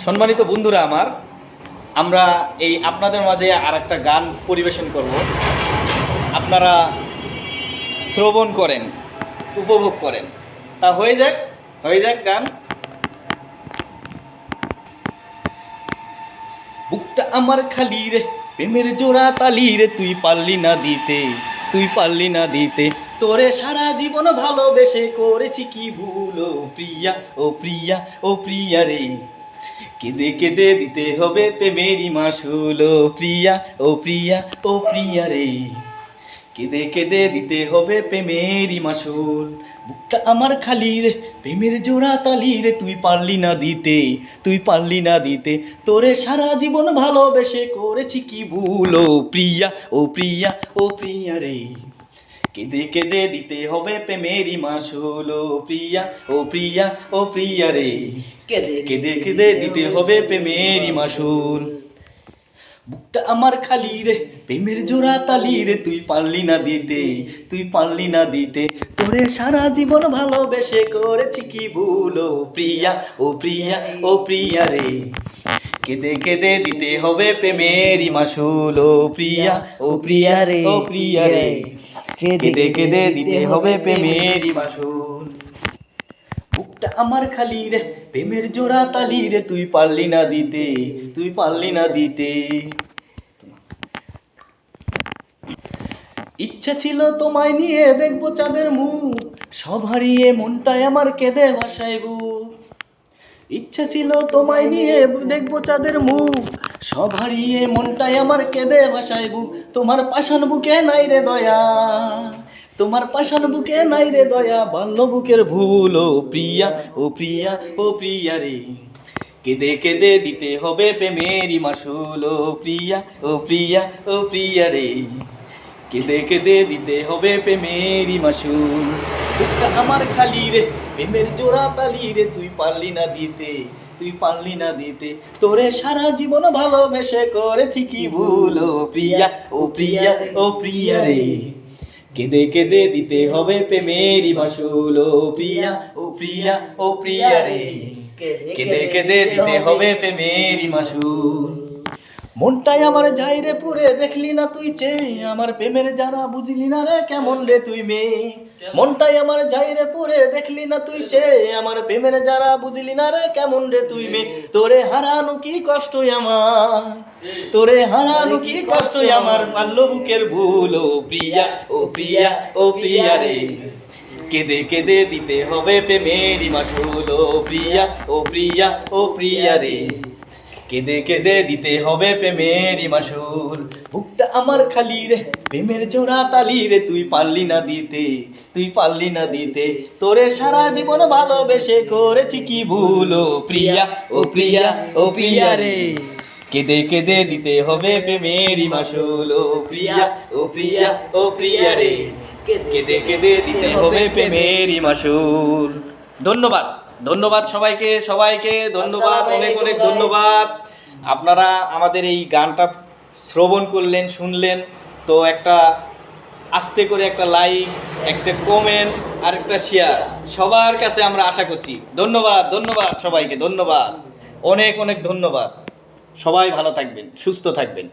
সম্মানিত বন্ধুরা আমার, আমরা এই আপনাদের মাঝে আর একটা গান পরিবেশন করব। আপনারা শ্রবণ করেন, উপভোগ করেন। তা হয়ে যাক গান। বুকটা আমার খালি রে, প্রেমের জোড়া তালি রে, তুই পারলি না দিতে তোরে সারা জীবন ভালোবেসে করেছি কি ভুল। ও প্রিয়া রে, কেঁদে কেঁদে দিতে হবে প্রেমেরই মাসুল। ও প্রিয়া রে, কেঁদে কেঁদে দিতে হবে প্রেমেরই মাসুল। বুকটা আমার খালি রে, প্রেমের জোড়া তালি রে, তুই পারলি না দিতে তোরে সারা জীবন ভালোবেসে করেছি কি ভুল। ও প্রিয়া রে, কেঁদে কেঁদে দিতে হবে প্রেমেরই মাসুল। ও প্রিয়া রে, কেঁদে কেঁদে দিতে হবে প্রেমেরই মাসুল। বুকটা আমার খালি রে, প্রেমের জোড়া তালি রে, তুই পারলি না দিতে তোরে সারা জীবন ভালোবেসে করেছি কি ভুল। ও প্রিয়া রে, কেঁদে কেঁদে দিতে হবে প্রেমেরই মাসুল। ও প্রিয়া রে, কেঁদে কেঁদে দিতে হবে প্রেমেরই মাসুল। বুকটা আমার খালি রে, প্রেমের জোড়া তালি রে, তুই পারলি না দিতে ইচ্ছা ছিল তোমায় নিয়ে দেখবো চাঁদের মুখ, সব হারিয়ে মনটায় আমার কেঁদে ভাসায় বুক। ইচ্ছা ছিল তোমায় নিয়ে দেখবো চাঁদের মুখ, সব হারিয়ে মনটায় আমার কেঁদে ভাসায় বুক। তোমার পাষাণ বুকে নাই রে দয়া, বাল্য বুকের ভুল। ও প্রিয়া রে, কেঁদে কেঁদে দিতে হবে প্রেমেরই মাসুল। ও প্রিয়া রে, কেঁদে কেঁদে দিতে হবে প্রেমেরই মাসুল। বুকটা আমার খালি রে, প্রেমের জোড়া তালি রে, তুই পারলি না দিতে তোরে সারা জীবন ভালোবেসে করেছি কি ভুল। ও প্রিয়া রে, কেঁদে কেঁদে দিতে হবে প্রেমেরই মাসুল। ও প্রিয়া রে, কেঁদে কেঁদে দিতে হবে প্রেমেরই মাসুল। মনটাই আমার যাই রে পুরে, দেখলি না তুই চেয়ে, আমার প্রেমের যারা বুঝলি না রে কেমন রে তুই মেয়ে। মনটাই আমার যাই রে পুরে, দেখলি না তুই চেয়ে, আমার প্রেমের যারা বুঝলি না রে কেমন রে তুই মেয়ে। তোরে হারানো কি কষ্ট আমার, বাল্য বুকের ভুল। ও প্রিয়া রে, কেঁদে কেঁদে দিতে হবে প্রেমেরই মাসুল। ও প্রিয়া রে, কেঁদে কেঁদে দিতে হবে প্রেমেরই মাসুল। বুকটা আমার খালি রে, প্রেমের জোড়া তালি রে, তুই পারলি না দিতে তোরে সারা জীবন ভালোবেসে করেছি কি ভুল। ও প্রিয়া রে, কেঁদে কেঁদে দিতে হবে প্রেমেরই মাসুল। ও প্রিয়া রে, কেঁদে কেঁদে দিতে হবে প্রেমেরই মাসুল। ধন্যবাদ সবাইকে ধন্যবাদ, অনেক ধন্যবাদ। আপনারা আমাদের এই গানটা শ্রবণ করলেন, শুনলেন। তো একটা আস্তে করে একটা লাইক, একটা কমেন্ট আর একটা শেয়ার সবার কাছে আমরা আশা করছি। ধন্যবাদ সবাইকে, অনেক ধন্যবাদ। সবাই ভালো থাকবেন, সুস্থ থাকবেন।